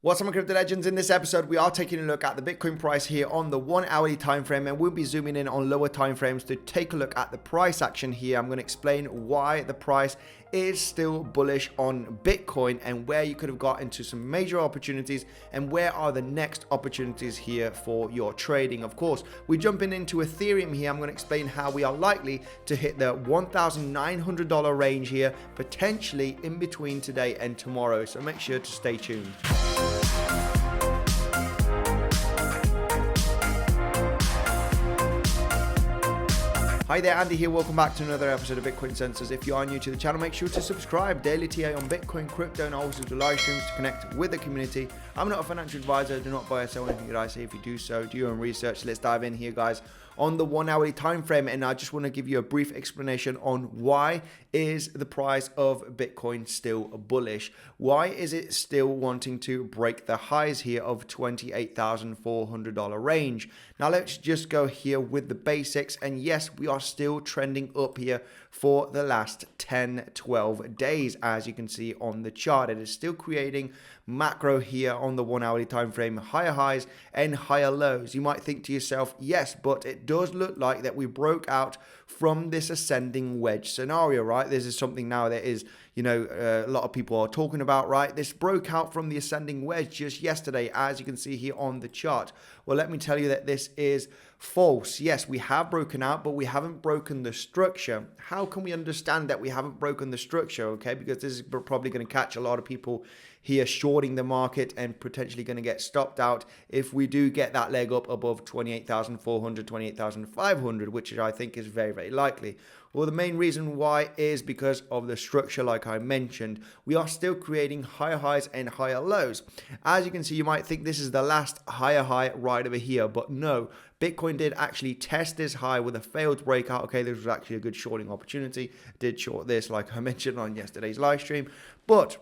What's up, my crypto legends? In this episode, we are taking a look at the Bitcoin price here on the 1 hourly time frame, and we'll be zooming in on lower time frames to take a look at the price action here. I'm going to explain why the price is still bullish on Bitcoin and where you could have got into some major opportunities and where are the next opportunities here for your trading. Of course, we're jumping into Ethereum here. I'm going to explain how we are likely to hit the $1,900 range here, potentially in between today and tomorrow. So make sure to stay tuned. Hi there, Andy here. Welcome back to another episode of Bitcoinsensus. If you are new to the channel, make sure to subscribe. Daily TA on Bitcoin, crypto, and I also do live streams to connect with the community. I'm not a financial advisor. Do not buy or sell anything that I say. If you do so, do your own research. Let's dive in here, guys, on the 1 hourly time frame. And I just want to give you a brief explanation on why is the price of Bitcoin still bullish? Why is it still wanting to break the highs here of $28,400 range? Now let's just go here with the basics. And yes, we are still trending up here for the last 10-12 days. As you can see on the chart, it is still creating macro here on the 1 hourly time frame, higher highs and higher lows. You might think to yourself, yes, but it does look like that we broke out from this ascending wedge scenario, right? This is something now that is, a lot of people are talking about, right? This broke out from the ascending wedge just yesterday, as you can see here on the chart. Well, let me tell you that this is false. Yes, we have broken out, but we haven't broken the structure. How can we understand that we haven't broken the structure? Okay, because this is probably going to catch a lot of people here shorting the market and potentially going to get stopped out if we do get that leg up above 28,400, 28,500, which I think is very, very likely. Well, the main reason why is because of the structure, like I mentioned. We are still creating higher highs and higher lows. As you can see, you might think this is the last higher high right over here, but no. Bitcoin did actually test this high with a failed breakout. Okay, this was actually a good shorting opportunity. Did short this, like I mentioned on yesterday's live stream. But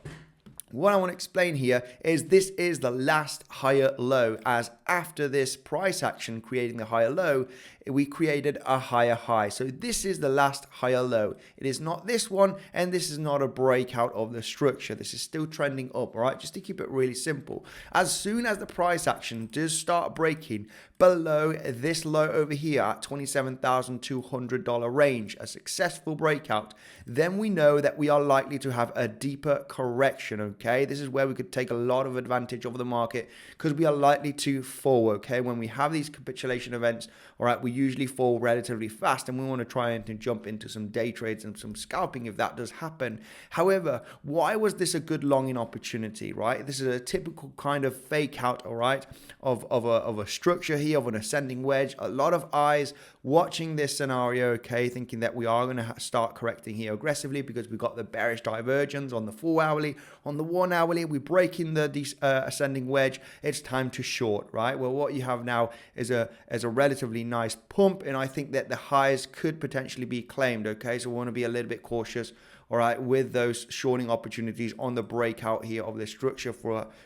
what I want to explain here is this is the last higher low, as after this price action creating the higher low, we created a higher high. So this is the last higher low. It is not this one, and this is not a breakout of the structure. This is still trending up, all right? Just to keep it really simple. As soon as the price action does start breaking below this low over here at $27,200 range, a successful breakout, then we know that we are likely to have a deeper correction, okay? This is where we could take a lot of advantage over the market because we are likely to fall, okay? When we have these capitulation events, all right, we usually fall relatively fast, and we want to try and to jump into some day trades and some scalping if that does happen. However, why was this a good longing opportunity, right? This is a typical kind of fake out, all right, of a structure here, of an ascending wedge. A lot of eyes watching this scenario, okay, thinking that we are going to start correcting here aggressively because we've got the bearish divergence on the 4 hourly. On the 1 hourly, we're breaking the ascending wedge. It's time to short, right? Well, what you have now is a relatively nice pump, and I think that the highs could potentially be claimed, okay? So we want to be a little bit cautious, all right, with those shorting opportunities on the breakout here of this structure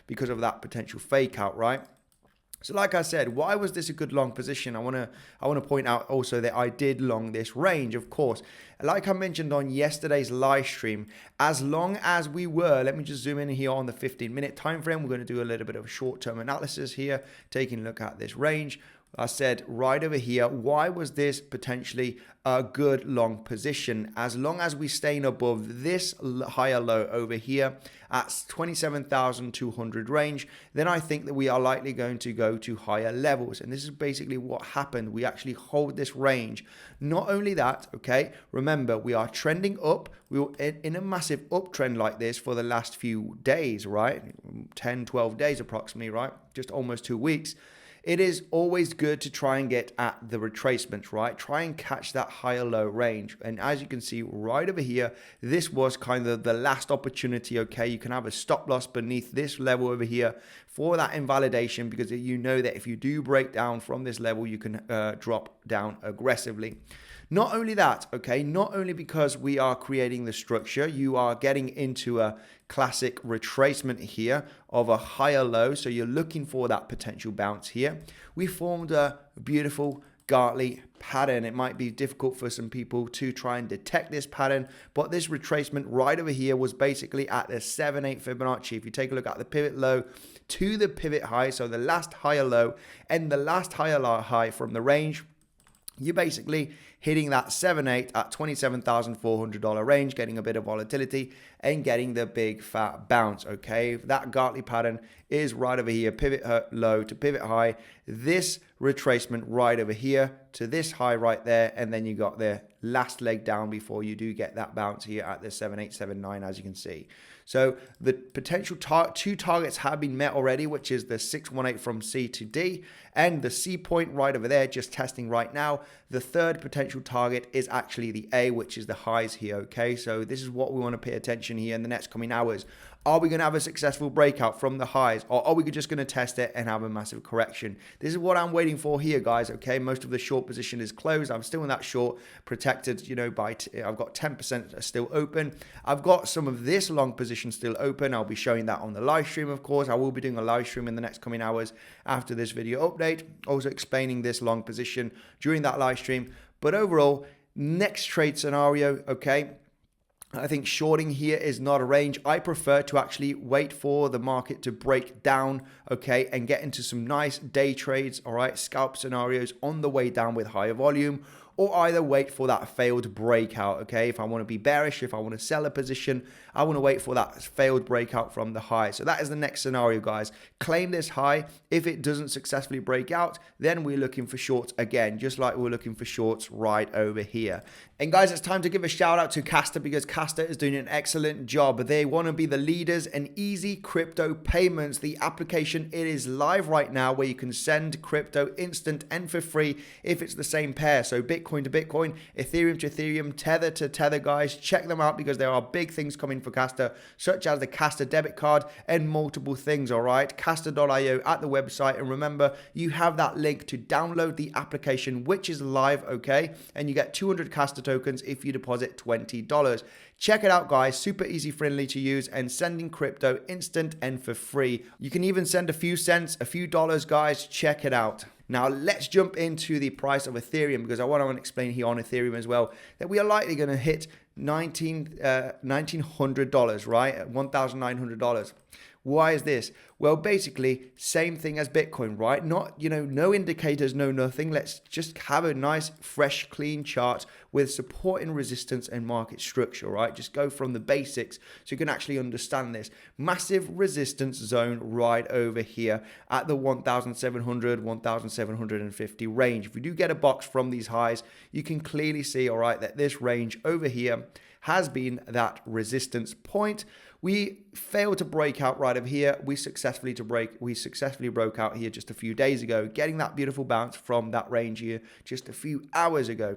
because of that potential fake out, right? So like I said, why was this a good long position? I want to point out also that I did long this range, of course. Like I mentioned on yesterday's live stream, as long as we were, let me just zoom in here on the 15-minute time frame. We're going to do a little bit of short-term analysis here, taking a look at this range. I said right over here, why was this potentially a good long position? As long as we staying above this higher low over here at 27,200 range, then I think that we are likely going to go to higher levels. And this is basically what happened. We actually hold this range. Not only that, okay, remember, we are trending up. We were in a massive uptrend like this for the last few days, right? 10, 12 days approximately, right? Just almost 2 weeks. It is always good to try and get at the retracements, right? Try and catch that higher low range. And as you can see right over here, this was kind of the last opportunity, okay? You can have a stop loss beneath this level over here for that invalidation, because you know that if you do break down from this level, you can drop down aggressively. Not only that, okay, not only because we are creating the structure, you are getting into a classic retracement here of a higher low. So you're looking for that potential bounce here. We formed a beautiful Gartley pattern. It might be difficult for some people to try and detect this pattern, but this retracement right over here was basically at the 7-8 Fibonacci. If you take a look at the pivot low to the pivot high, so the last higher low and the last higher high from the range, you're basically hitting that 7.8 at $27,400 range, getting a bit of volatility and getting the big fat bounce. Okay, that Gartley pattern is right over here, pivot low to pivot high, this retracement right over here to this high right there, and then you got the last leg down before you do get that bounce here at the 7.879, as you can see. So the potential two targets have been met already, which is the 618 from C to D and the C point right over there, just testing right now. The third potential target is actually the A, which is the highs here. Okay, so this is what we want to pay attention here in the next coming hours. Are we going to have a successful breakout from the highs, or are we just going to test it and have a massive correction? This is what I'm waiting for here, guys. Okay, most of the short position is closed. I'm still in that short, protected, you know, by I've got 10% still open. I've got some of this long position still open. I'll be showing that on the live stream, of course. I will be doing a live stream in the next coming hours after this video update, also explaining this long position during that live stream. But overall, next trade scenario, okay, I think shorting here is not a range. I prefer to actually wait for the market to break down, okay, and get into some nice day trades, all right, scalp scenarios on the way down with higher volume, or either wait for that failed breakout, okay? If I want to be bearish, if I want to sell a position, I want to wait for that failed breakout from the high. So that is the next scenario, guys. Claim this high. If it doesn't successfully break out, then we're looking for shorts again, just like we're looking for shorts right over here. And guys, it's time to give a shout out to Kasta, because Kasta is doing an excellent job. They want to be the leaders in easy crypto payments. The application, it is live right now, where you can send crypto instant and for free if it's the same pair. So Bitcoin to Bitcoin, Ethereum to Ethereum, Tether to Tether, guys. Check them out, because there are big things coming for Kasta, such as the Kasta debit card and multiple things, all right? Kasta.io at the website. And remember, you have that link to download the application, which is live, okay? And you get 200 Kasta tokens if you deposit $20. Check it out, guys. Super easy, friendly to use, and sending crypto instant and for free. You can even send a few cents, a few dollars, guys. Check it out. Now, let's jump into the price of Ethereum, because I want to explain here on Ethereum as well that we are likely going to hit $1,900, right? At $1,900. Why is this? Well, basically, same thing as Bitcoin, right? Not, you know, no indicators, no nothing. Let's just have a nice, fresh, clean chart with support and resistance and market structure, right? Just go from the basics so you can actually understand this. Massive resistance zone right over here at the 1,700, 1,750 range. If we do get a box from these highs, you can clearly see, all right, that this range over here has been that resistance point. We failed to break out right over here. We successfully broke out here just a few days ago, getting that beautiful bounce from that range here just a few hours ago.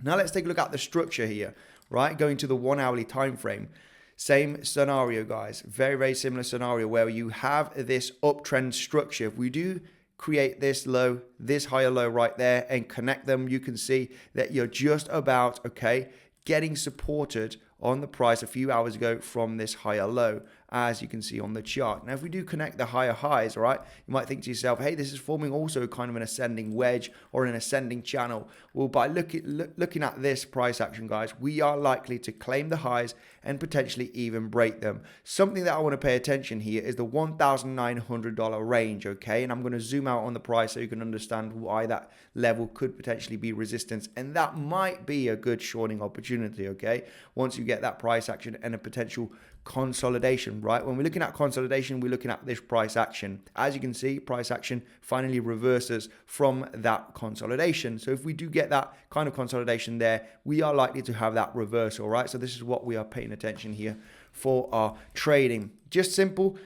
Now let's take a look at the structure here, right? Going to the 1 hourly time frame. Same scenario, guys. Very, very similar scenario where you have this uptrend structure. If we do create this low, this higher low right there and connect them, you can see that you're just about, okay, getting supported on the price a few hours ago from this higher low, as you can see on the chart. Now, if we do connect the higher highs, right, you might think to yourself, hey, this is forming also kind of an ascending wedge or an ascending channel. Well, by looking at this price action, guys, we are likely to claim the highs and potentially even break them. Something that I want to pay attention here is the $1,900 range, okay? And I'm going to zoom out on the price so you can understand why that level could potentially be resistance, and that might be a good shorting opportunity, okay? Once you get that price action and a potential consolidation, right? When we're looking at consolidation, we're looking at this price action. As you can see, price action finally reverses from that consolidation. So if we do get that kind of consolidation there, we are likely to have that reversal, right? So this is what we are paying attention here for our trading. Just simple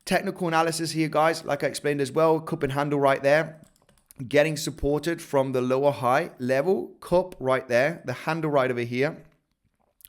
technical analysis here, guys. Like I explained as well, cup and handle right there, getting supported from the lower high level, cup right there, the handle right over here.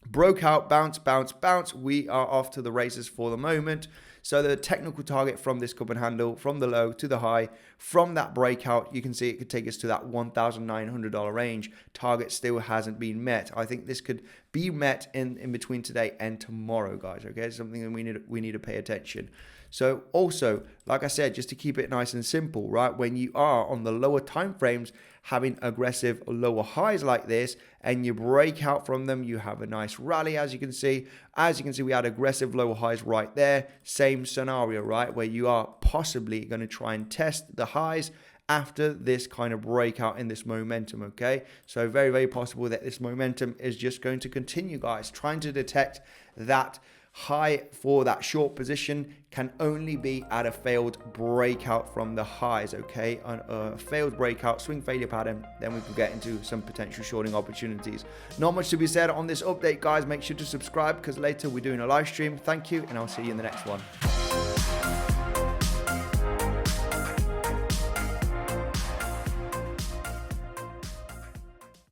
Broke out, bounce, bounce, bounce. We are off to the races for the moment. So the technical target from this cup and handle, from the low to the high, from that breakout, you can see it could take us to that $1,900 range. Target still hasn't been met. I think this could be met in between today and tomorrow, guys. Okay, something that we need to pay attention. So also, like I said, just to keep it nice and simple, right, when you are on the lower time frames having aggressive lower highs like this and you break out from them, you have a nice rally. As you can see, we had aggressive lower highs right there. Same scenario, right, where you are possibly going to try and test the highs after this kind of breakout in this momentum. Okay, so very, very possible that this momentum is just going to continue, guys. Trying to detect that high for that short position can only be at a failed breakout from the highs. Okay, on a failed breakout, swing failure pattern, then we could get into some potential shorting opportunities. Not much to be said on this update, guys. Make sure to subscribe because later we're doing a live stream. Thank you, and I'll see you in the next one.